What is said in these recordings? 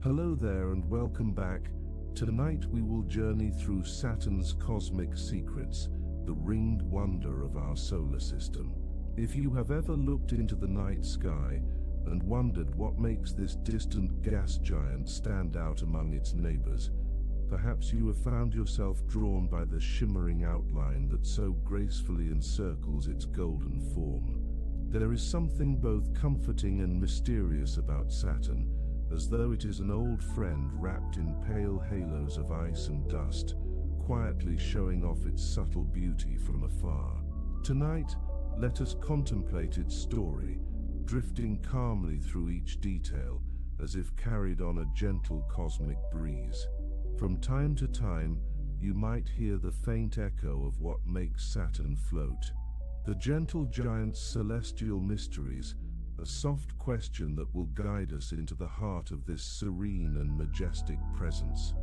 Hello there and welcome back. Tonight we will journey through Saturn's cosmic secrets, the ringed wonder of our solar system. If you have ever looked into the night sky and wondered what makes this distant gas giant stand out among its neighbors, perhaps you have found yourself drawn by the shimmering outline that so gracefully encircles its golden form. There is something both comforting and mysterious about Saturn, as though it is an old friend wrapped in pale halos of ice and dust, quietly showing off its subtle beauty from afar. Tonight, let us contemplate its story, drifting calmly through each detail, as if carried on a gentle cosmic breeze. From time to time, you might hear the faint echo of what makes Saturn float. The gentle giant's celestial mysteries, a soft question that will guide us into the heart of this serene and majestic presence.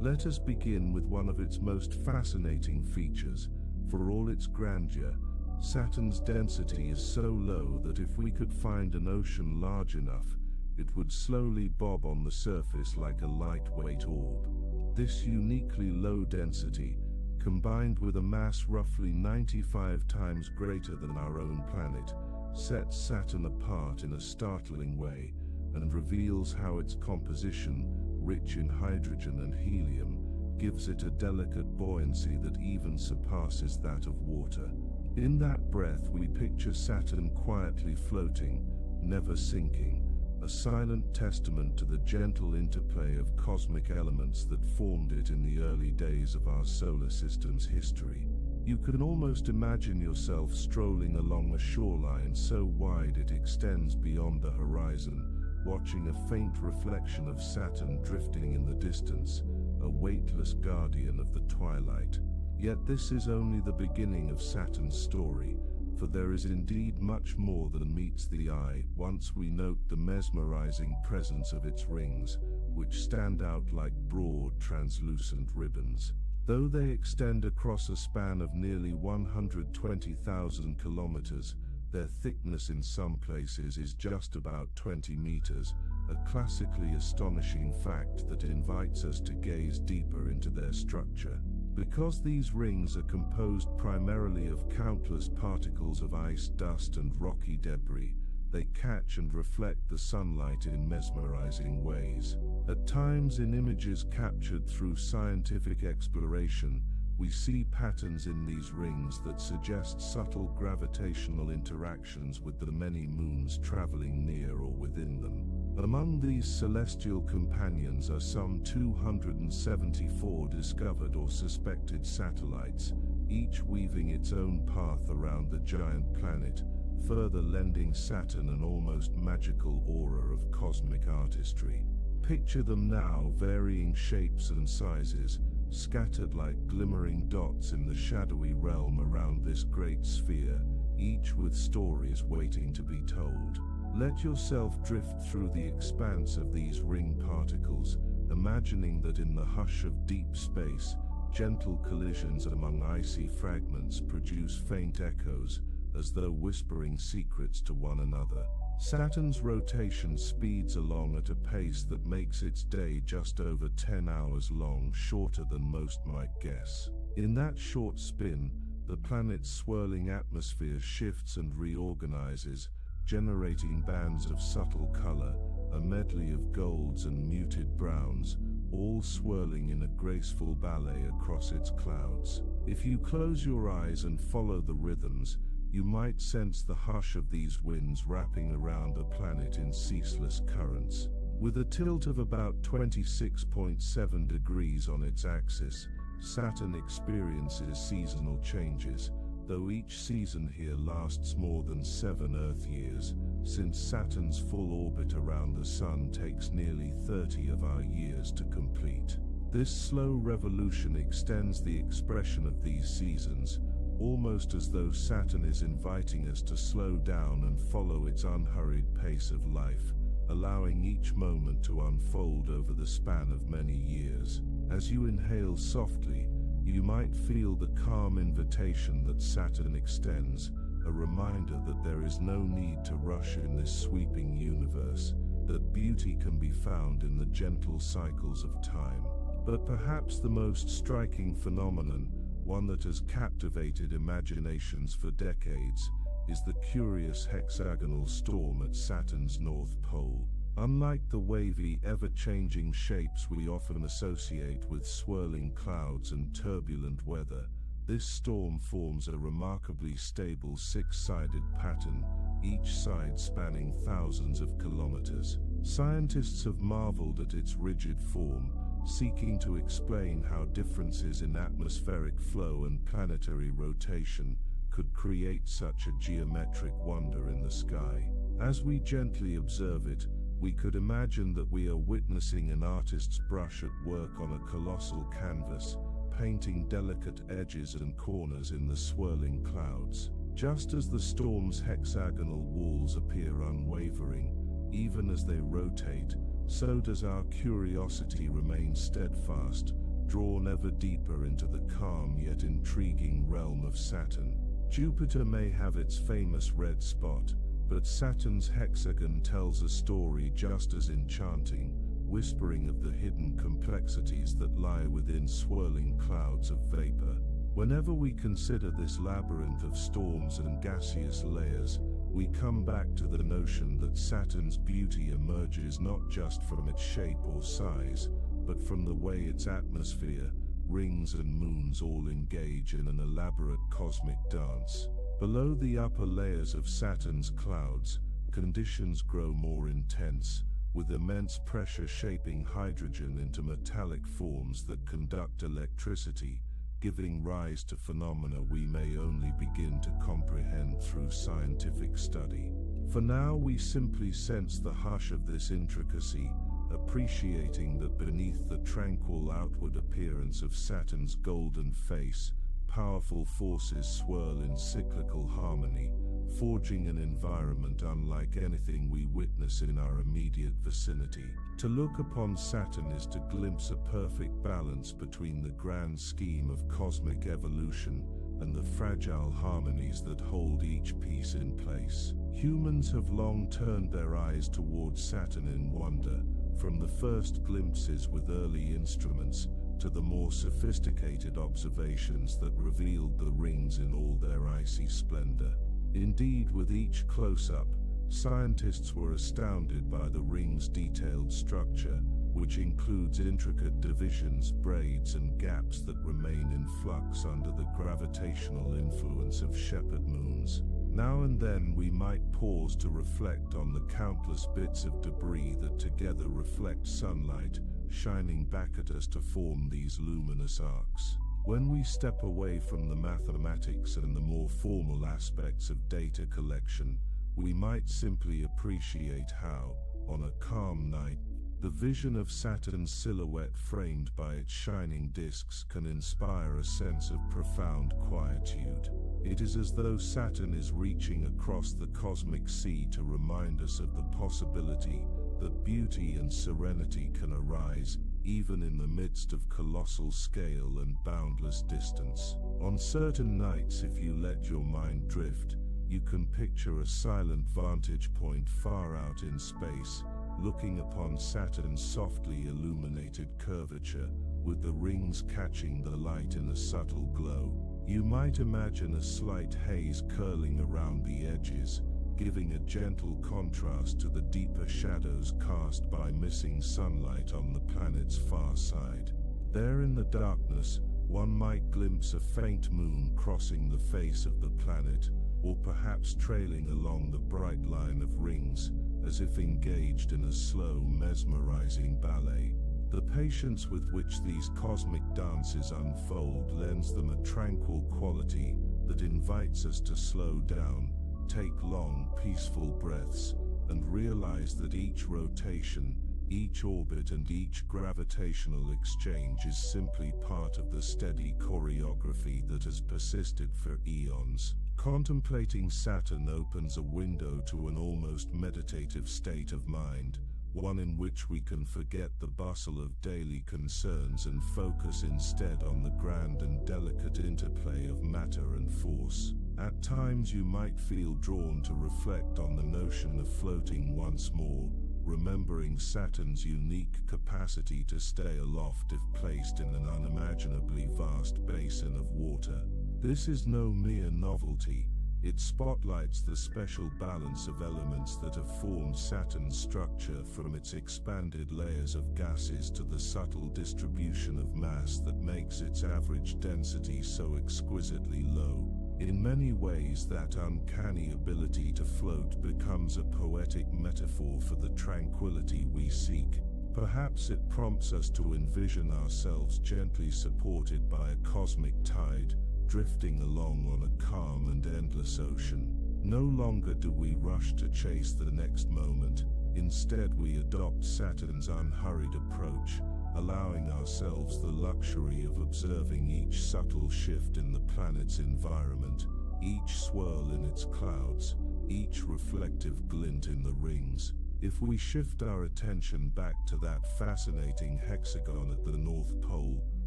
Let us begin with one of its most fascinating features. For all its grandeur, Saturn's density is so low that if we could find an ocean large enough, it would slowly bob on the surface like a lightweight orb. This uniquely low density, combined with a mass roughly 95 times greater than our own planet, sets Saturn apart in a startling way and reveals how its composition, rich in hydrogen and helium, gives it a delicate buoyancy that even surpasses that of water. In that breath we picture Saturn quietly floating, never sinking, a silent testament to the gentle interplay of cosmic elements that formed it in the early days of our solar system's history. You can almost imagine yourself strolling along a shoreline so wide it extends beyond the horizon, watching a faint reflection of Saturn drifting in the distance, a weightless guardian of the twilight. Yet this is only the beginning of Saturn's story, for there is indeed much more than meets the eye once we note the mesmerizing presence of its rings, which stand out like broad, translucent ribbons. Though they extend across a span of nearly 120,000 kilometers, their thickness in some places is just about 20 meters, a classically astonishing fact that invites us to gaze deeper into their structure. Because these rings are composed primarily of countless particles of ice, dust, and rocky debris, they catch and reflect the sunlight in mesmerizing ways. At times, in images captured through scientific exploration, we see patterns in these rings that suggest subtle gravitational interactions with the many moons traveling near or within them. Among these celestial companions are some 274 discovered or suspected satellites, each weaving its own path around the giant planet, further lending Saturn an almost magical aura of cosmic artistry. Picture them now, varying shapes and sizes, scattered like glimmering dots in the shadowy realm around this great sphere, each with stories waiting to be told. Let yourself drift through the expanse of these ring particles, imagining that in the hush of deep space, gentle collisions among icy fragments produce faint echoes, as though whispering secrets to one another. Saturn's rotation speeds along at a pace that makes its day just over 10 hours long, shorter than most might guess. In that short spin, the planet's swirling atmosphere shifts and reorganizes, generating bands of subtle color, a medley of golds and muted browns, all swirling in a graceful ballet across its clouds. If you close your eyes and follow the rhythms, you might sense the hush of these winds wrapping around the planet in ceaseless currents. With a tilt of about 26.7 degrees on its axis, Saturn experiences seasonal changes, though each season here lasts more than 7 Earth years, since Saturn's full orbit around the Sun takes nearly 30 of our years to complete. This slow revolution extends the expression of these seasons, almost as though Saturn is inviting us to slow down and follow its unhurried pace of life, allowing each moment to unfold over the span of many years. As you inhale softly, you might feel the calm invitation that Saturn extends, a reminder that there is no need to rush in this sweeping universe. that beauty can be found in the gentle cycles of time. But perhaps the most striking phenomenon, one that has captivated imaginations for decades, is the curious hexagonal storm at Saturn's North Pole. Unlike the wavy, ever-changing shapes we often associate with swirling clouds and turbulent weather, this storm forms a remarkably stable six-sided pattern, each side spanning thousands of kilometers. Scientists have marveled at its rigid form, seeking to explain how differences in atmospheric flow and planetary rotation could create such a geometric wonder in the sky. As we gently observe it, we could imagine that we are witnessing an artist's brush at work on a colossal canvas, painting delicate edges and corners in the swirling clouds. Just as the storm's hexagonal walls appear unwavering, even as they rotate, so does our curiosity remain steadfast, drawn ever deeper into the calm yet intriguing realm of Saturn. Jupiter may have its famous red spot, but Saturn's hexagon tells a story just as enchanting, whispering of the hidden complexities that lie within swirling clouds of vapor. Whenever we consider this labyrinth of storms and gaseous layers, we come back to the notion that Saturn's beauty emerges not just from its shape or size, but from the way its atmosphere, rings and moons all engage in an elaborate cosmic dance. Below the upper layers of Saturn's clouds, conditions grow more intense, with immense pressure shaping hydrogen into metallic forms that conduct electricity, giving rise to phenomena we may only begin to comprehend through scientific study. For now, we simply sense the hush of this intricacy, appreciating that beneath the tranquil outward appearance of Saturn's golden face, powerful forces swirl in cyclical harmony, forging an environment unlike anything we witness in our immediate vicinity. To look upon Saturn is to glimpse a perfect balance between the grand scheme of cosmic evolution and the fragile harmonies that hold each piece in place. Humans have long turned their eyes towards Saturn in wonder, from the first glimpses with early instruments to the more sophisticated observations that revealed the rings in all their icy splendor. Indeed, with each close-up, scientists were astounded by the ring's detailed structure, which includes intricate divisions, braids, and gaps that remain in flux under the gravitational influence of shepherd moons. Now and then we might pause to reflect on the countless bits of debris that together reflect sunlight, shining back at us to form these luminous arcs. When we step away from the mathematics and the more formal aspects of data collection, we might simply appreciate how, on a calm night, the vision of Saturn's silhouette framed by its shining disks can inspire a sense of profound quietude. It is as though Saturn is reaching across the cosmic sea to remind us of the possibility that beauty and serenity can arise even in the midst of colossal scale and boundless distance. On certain nights, if you let your mind drift, you can picture a silent vantage point far out in space, looking upon Saturn's softly illuminated curvature, with the rings catching the light in a subtle glow. You might imagine a slight haze curling around the edges, giving a gentle contrast to the deeper shadows cast by missing sunlight on the planet's far side. There in the darkness, one might glimpse a faint moon crossing the face of the planet, or perhaps trailing along the bright line of rings, as if engaged in a slow, mesmerizing ballet. The patience with which these cosmic dances unfold lends them a tranquil quality that invites us to slow down, take long, peaceful breaths, and realize that each rotation, each orbit, and each gravitational exchange is simply part of the steady choreography that has persisted for eons. Contemplating Saturn opens a window to an almost meditative state of mind, one in which we can forget the bustle of daily concerns and focus instead on the grand and delicate interplay of matter and force. At times you might feel drawn to reflect on the notion of floating once more, remembering Saturn's unique capacity to stay aloft if placed in an unimaginably vast basin of water. This is no mere novelty. It spotlights the special balance of elements that have formed Saturn's structure, from its expanded layers of gases to the subtle distribution of mass that makes its average density so exquisitely low. In many ways, that uncanny ability to float becomes a poetic metaphor for the tranquility we seek. Perhaps it prompts us to envision ourselves gently supported by a cosmic tide, drifting along on a calm and endless ocean. No longer do we rush to chase the next moment. Instead, we adopt Saturn's unhurried approach, allowing ourselves the luxury of observing each subtle shift in the planet's environment, each swirl in its clouds, each reflective glint in the rings. If we shift our attention back to that fascinating hexagon at the North Pole,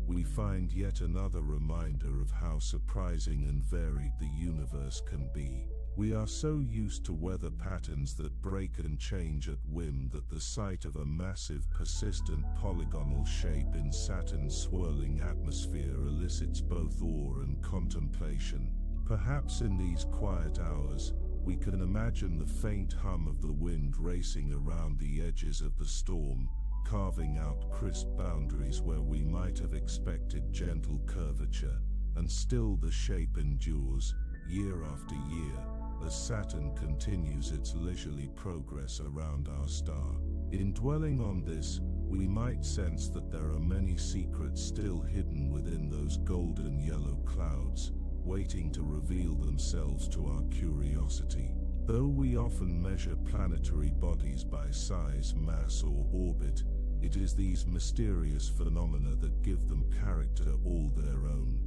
we find yet another reminder of how surprising and varied the universe can be. We are so used to weather patterns that break and change at whim that the sight of a massive, persistent polygonal shape in Saturn's swirling atmosphere elicits both awe and contemplation. Perhaps in these quiet hours, we can imagine the faint hum of the wind racing around the edges of the storm, carving out crisp boundaries where we might have expected gentle curvature, and still the shape endures, year after year, as Saturn continues its leisurely progress around our star. In dwelling on this, we might sense that there are many secrets still hidden within those golden yellow clouds, waiting to reveal themselves to our curiosity. Though we often measure planetary bodies by size, mass, or orbit, it is these mysterious phenomena that give them character all their own.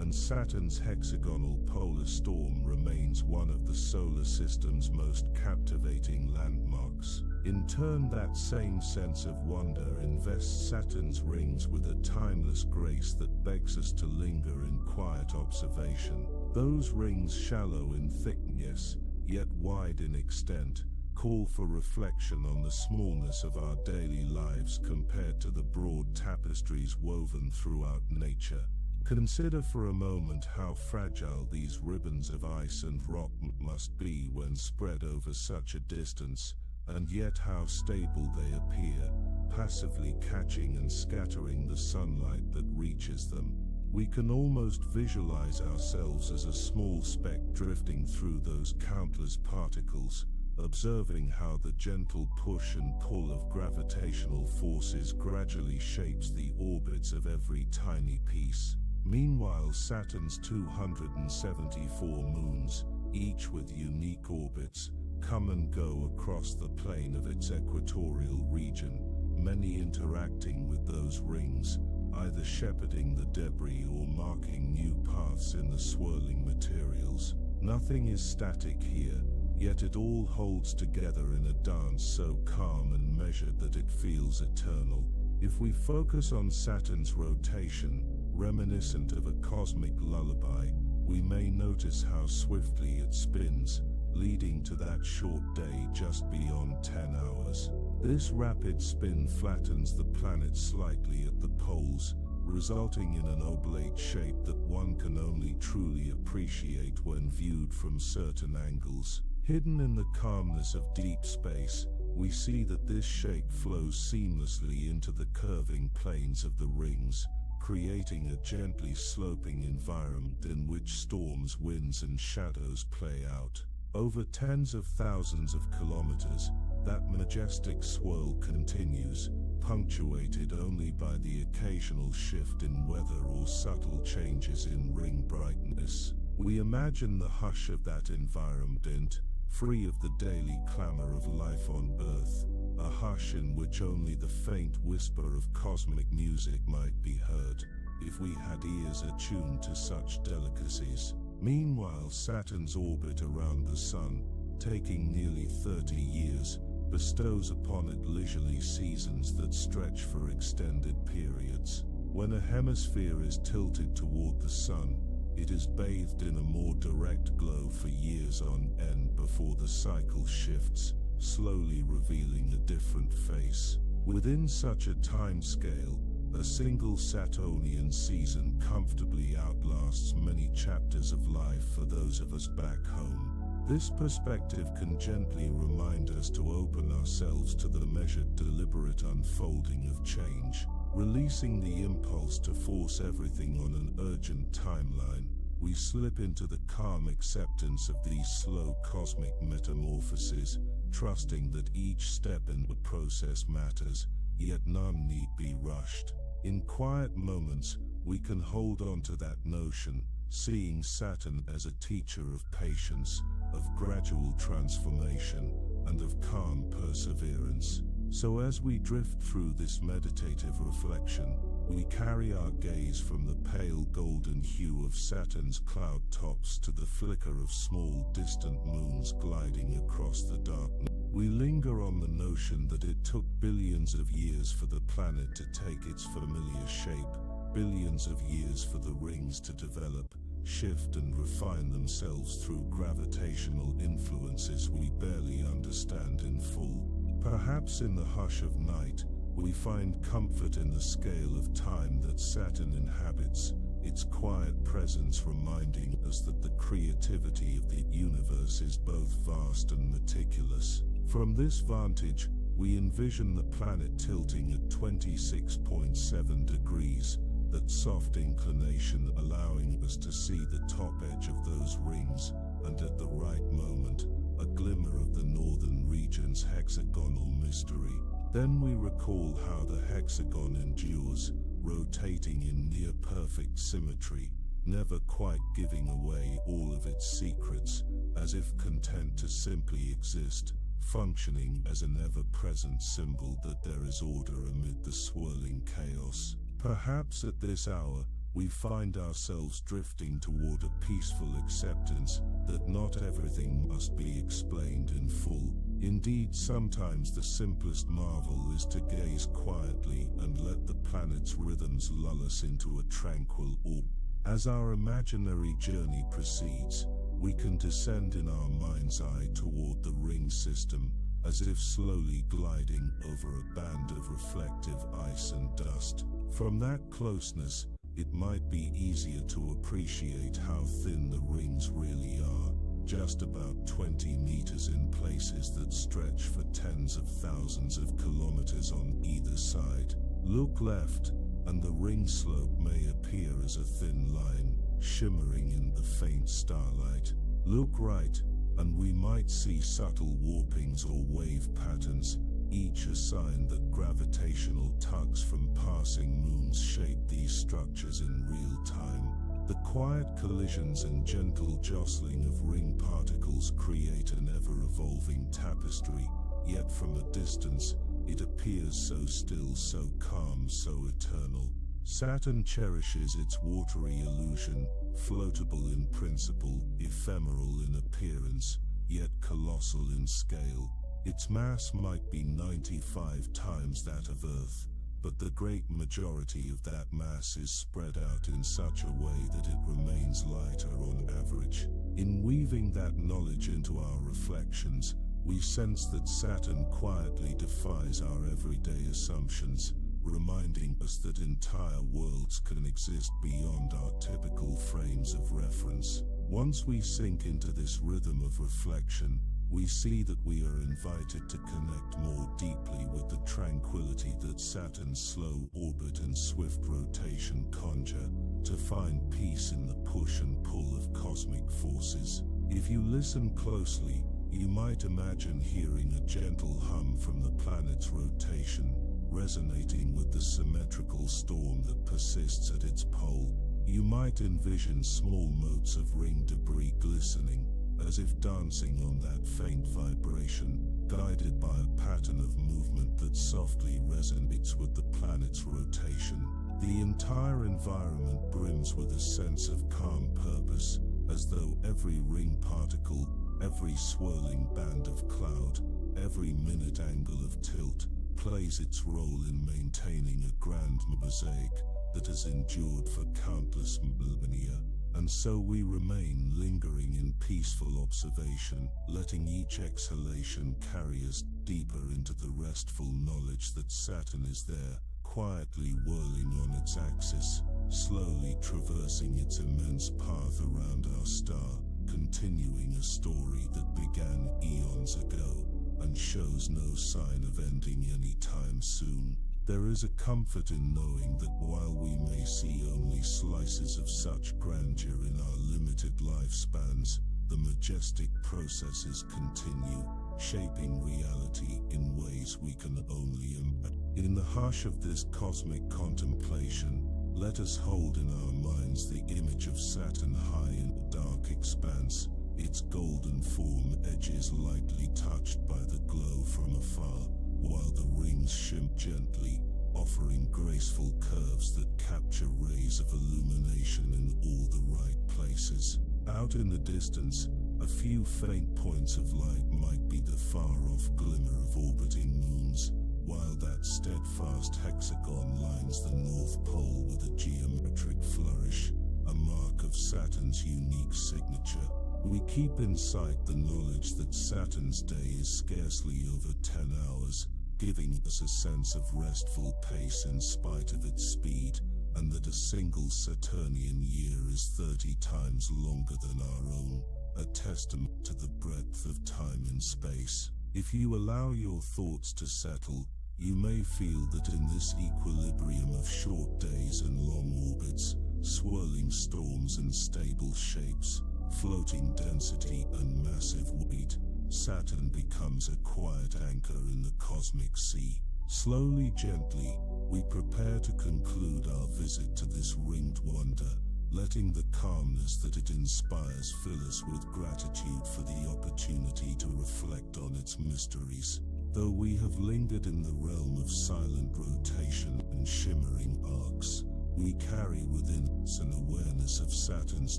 And Saturn's hexagonal polar storm remains one of the solar system's most captivating landmarks. In turn, that same sense of wonder invests Saturn's rings with a timeless grace that begs us to linger in quiet observation. Those rings, shallow in thickness, yet wide in extent, call for reflection on the smallness of our daily lives compared to the broad tapestries woven throughout nature. Consider for a moment how fragile these ribbons of ice and rock must be when spread over such a distance, and yet how stable they appear, passively catching and scattering the sunlight that reaches them. We can almost visualize ourselves as a small speck drifting through those countless particles, observing how the gentle push and pull of gravitational forces gradually shapes the orbits of every tiny piece. Meanwhile, Saturn's 274 moons, each with unique orbits, come and go across the plane of its equatorial region, many interacting with those rings, either shepherding the debris or marking new paths in the swirling materials. Nothing is static here, yet it all holds together in a dance so calm and measured that it feels eternal. If we focus on Saturn's rotation, reminiscent of a cosmic lullaby, we may notice how swiftly it spins, leading to that short day just beyond 10 hours. This rapid spin flattens the planet slightly at the poles, resulting in an oblate shape that one can only truly appreciate when viewed from certain angles. Hidden in the calmness of deep space, we see that this shape flows seamlessly into the curving planes of the rings, creating a gently sloping environment in which storms, winds, and shadows play out. Over tens of thousands of kilometers, that majestic swirl continues, punctuated only by the occasional shift in weather or subtle changes in ring brightness. We imagine the hush of that environment, free of the daily clamor of life on Earth, a hush in which only the faint whisper of cosmic music might be heard, if we had ears attuned to such delicacies. Meanwhile, Saturn's orbit around the Sun, taking nearly 30 years, bestows upon it leisurely seasons that stretch for extended periods. When a hemisphere is tilted toward the Sun, it is bathed in a more direct glow for years on end before the cycle shifts, slowly revealing a different face. Within such a time scale, a single Saturnian season comfortably outlasts many chapters of life for those of us back home. This perspective can gently remind us to open ourselves to the measured, deliberate unfolding of change. Releasing the impulse to force everything on an urgent timeline, we slip into the calm acceptance of these slow cosmic metamorphoses, trusting that each step in the process matters, yet none need be rushed. In quiet moments, we can hold on to that notion, seeing Saturn as a teacher of patience, of gradual transformation, and of calm perseverance. So as we drift through this meditative reflection, we carry our gaze from the pale golden hue of Saturn's cloud tops to the flicker of small distant moons gliding across the darkness. We linger on the notion that it took billions of years for the planet to take its familiar shape, billions of years for the rings to develop, shift and refine themselves through gravitational influences we barely understand in full. Perhaps in the hush of night, we find comfort in the scale of time that Saturn inhabits, its quiet presence reminding us that the creativity of the universe is both vast and meticulous. From this vantage, we envision the planet tilting at 26.7 degrees, that soft inclination allowing us to see the top edge of those rings, and at the right moment, a glimmer of the northern region's hexagonal mystery. Then we recall how the hexagon endures, rotating in near-perfect symmetry, never quite giving away all of its secrets, as if content to simply exist, functioning as an ever-present symbol that there is order amid the swirling chaos. Perhaps at this hour, we find ourselves drifting toward a peaceful acceptance that not everything must be explained in full. Indeed, sometimes the simplest marvel is to gaze quietly and let the planet's rhythms lull us into a tranquil orbit. As our imaginary journey proceeds, we can descend in our mind's eye toward the ring system, as if slowly gliding over a band of reflective ice and dust. From that closeness, it might be easier to appreciate how thin the rings really are, just about 20 meters in places that stretch for tens of thousands of kilometers on either side. Look left, and the ring slope may appear as a thin line, shimmering in the faint starlight. Look right, and we might see subtle warpings or wave patterns, each a sign that gravitational tugs from passing moons shape these structures in real time. The quiet collisions and gentle jostling of ring particles create an ever-evolving tapestry, yet from a distance, it appears so still, so calm, so eternal. Saturn cherishes its watery illusion, floatable in principle, ephemeral in appearance, yet colossal in scale. Its mass might be 95 times that of Earth, but the great majority of that mass is spread out in such a way that it remains lighter on average. In weaving that knowledge into our reflections, we sense that Saturn quietly defies our everyday assumptions, reminding us that entire worlds can exist beyond our typical frames of reference. Once we sink into this rhythm of reflection, we see that we are invited to connect more deeply with the tranquility that Saturn's slow orbit and swift rotation conjure, to find peace in the push and pull of cosmic forces. If you listen closely, you might imagine hearing a gentle hum from the planet's rotation, resonating with the symmetrical storm that persists at its pole. You might envision small motes of ring debris glistening, as if dancing on that faint vibration, guided by a pattern of movement that softly resonates with the planet's rotation. The entire environment brims with a sense of calm purpose, as though every ring particle, every swirling band of cloud, every minute angle of tilt, plays its role in maintaining a grand mosaic that has endured for countless millennia. And so we remain lingering in peaceful observation, letting each exhalation carry us deeper into the restful knowledge that Saturn is there, quietly whirling on its axis, slowly traversing its immense path around our star, continuing a story that began eons ago, and shows no sign of ending anytime soon. There is a comfort in knowing that while we may see only slices of such grandeur in our limited lifespans, the majestic processes continue, shaping reality in ways we can only imagine. In the hush of this cosmic contemplation, let us hold in our minds the image of Saturn high in the dark expanse, its golden form edges lightly touched by the glow from afar, while the rings shimmer gently, offering graceful curves that capture rays of illumination in all the right places. Out in the distance, a few faint points of light might be the far-off glimmer of orbiting moons, while that steadfast hexagon lines the North Pole with a geometric flourish, a mark of Saturn's unique signature. We keep in sight the knowledge that Saturn's day is scarcely over 10 hours, giving us a sense of restful pace in spite of its speed, and that a single Saturnian year is 30 times longer than our own, a testament to the breadth of time and space. If you allow your thoughts to settle, you may feel that in this equilibrium of short days and long orbits, swirling storms and stable shapes, floating density and massive weight, Saturn becomes a quiet anchor in the cosmic sea. Slowly, gently, we prepare to conclude our visit to this ringed wonder, letting the calmness that it inspires fill us with gratitude for the opportunity to reflect on its mysteries. Though we have lingered in the realm of silent rotation and shimmering arcs, we carry within us an awareness of Saturn's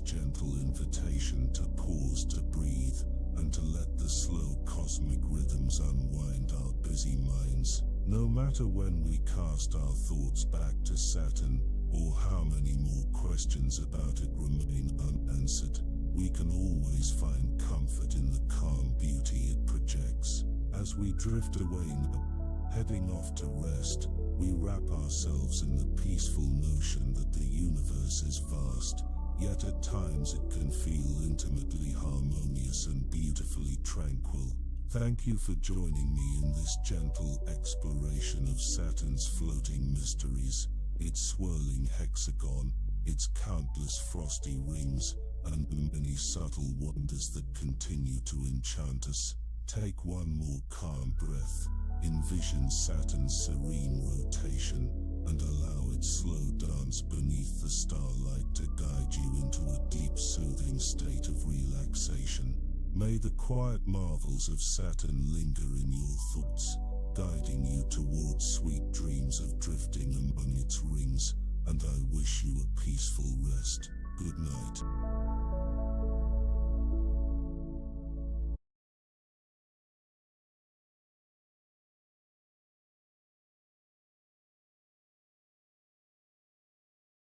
gentle invitation to pause, to breathe, and to let the slow cosmic rhythms unwind our busy minds. No matter when we cast our thoughts back to Saturn, or how many more questions about it remain unanswered, we can always find comfort in the calm beauty it projects. As we drift away now, heading off to rest, we wrap ourselves in the peaceful notion that the universe is vast, yet at times it can feel intimately harmonious and beautifully tranquil. Thank you for joining me in this gentle exploration of Saturn's floating mysteries, its swirling hexagon, its countless frosty rings, and the many subtle wonders that continue to enchant us. Take one more calm breath, envision Saturn's serene rotation, and allow its slow dance beneath the starlight to guide you into a deep, soothing state of relaxation. May the quiet marvels of Saturn linger in your thoughts, guiding you towards sweet dreams of drifting among its rings, and I wish you a peaceful rest. Good night.